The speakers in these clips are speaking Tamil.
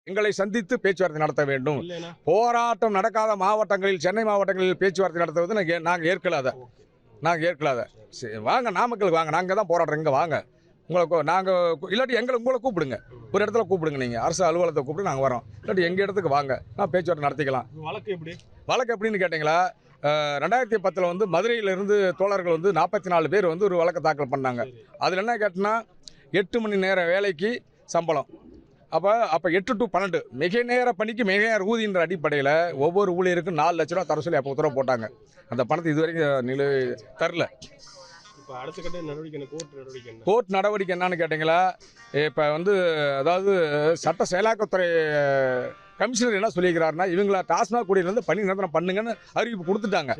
எங்களை சந்தித்து பேச்சுவார்த்தை நடத்த வேண்டும். போராட்டம் நடக்காத மாவட்டங்களில், சென்னை மாவட்டங்களில் பேச்சுவார்த்தை நடத்துவது நாங்கள் ஏற்கலாத. வாங்க, நாமக்கலுக்கு வாங்க, நாங்கள் தான் போராடுறோம், இங்கே வாங்க. நாங்கள் இல்லாட்டி உங்களை கூப்பிடுங்க, ஒரு இடத்துல கூப்பிடுங்க, நீங்கள் அரசு அலுவலகத்தை கூப்பிட்டு நாங்கள் வரோம். இல்லாட்டி எங்கள் இடத்துக்கு வாங்க, நான் பேச்சுவார்த்தை நடத்திக்கலாம். வழக்கு எப்படின்னு கேட்டிங்களா, 2010 மதுரையிலிருந்து தோழர்கள் 44 பேர் ஒரு வழக்கு தாக்கல் பண்ணாங்க. அதில் என்ன கேட்டோன்னா 8 மணி நேர வேலைக்கு சம்பளம். அப்போ 8 to 12 மிக நேர பணிக்கு மிக நேர ஊதியன்ற அடிப்படையில் ஒவ்வொரு ஊழியருக்கும் 4 லட்ச ரூபா தர சொல்லி அப்போ உத்தரவு போட்டாங்க. அந்த பணத்தை இதுவரைக்கும் தரல. கோர்ட் நடவடிக்கை என்னன்னு கேட்டிங்களா, இப்போ அதாவது சட்ட செயலாக்கத்துறை கமிஷனர் என்ன சொல்லியிருக்கிறாருன்னா, இவங்கள டாஸ்மாக் குடியிலிருந்து பணி நிரந்தரம் பண்ணுங்கன்னு அறிவிப்பு கொடுத்துட்டாங்க.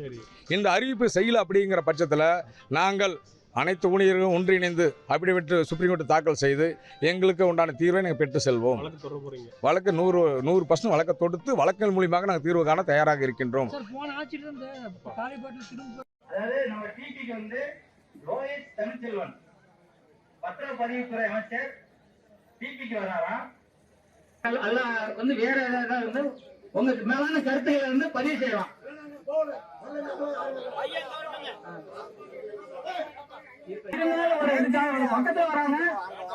இந்த அறிவிப்பு செய்யல அப்படிங்கிற பட்சத்தில் நாங்கள் அனைத்து ஊழியர்களும் ஒன்றிணைந்து அபிடவிட் சுப்ரீம் கோர்ட் தாக்கல் செய்து எங்களுக்கு உண்டான தீர்வை நாங்கள் பெற்று செல்வோம். வழக்கு 100% வழக்கை தொடுத்து வழக்கின் மூலியமாக நாங்கள் தீர்வு காண தயாராக இருக்கின்றோம். லோயஸ் தமிழ்ச்செல்வன் பத்திரப்பதிவுத்துறை அமைச்சர் டிபிக்கு வராராம். வேற ஏதாவது உங்களுக்கு மேலான கருத்துக்களை பதிவு செய்யலாம். பக்கத்துல வராங்க,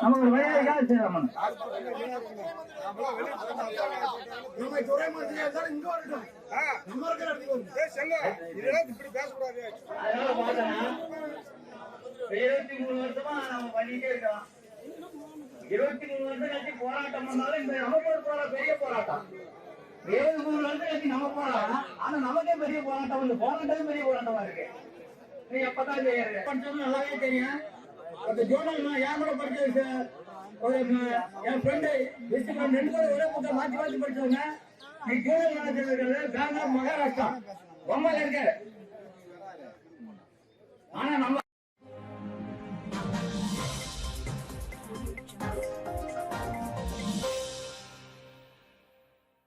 நம்ம ஒரு வழியாக செய்யலாம். நம்ம பண்ணிட்டே இருக்கலாம். 23 வருஷம் கழிச்சு போராட்டம் பண்ணாலும் இந்த நமக்கு ஒரு பெரிய போராட்டம். 73 வருஷம் கழிச்சு நம்ம போராட்டம், ஆனா நமக்கே பெரிய போராட்டம், போராட்டமே பெரிய போராட்டமா இருக்கு. நீ எப்பதான் படிச்சது நல்லாவே தெரியும். அந்த ஜோனல் என் கூட படிச்சது, என் ஃப்ரெண்டு 2 பேரும் ஒரே பக்கம் மாற்றி படிச்சவங்க. நீ zonal manager bank of Maharashtra பொம்மையில இருக்க. ஆனா நம்ம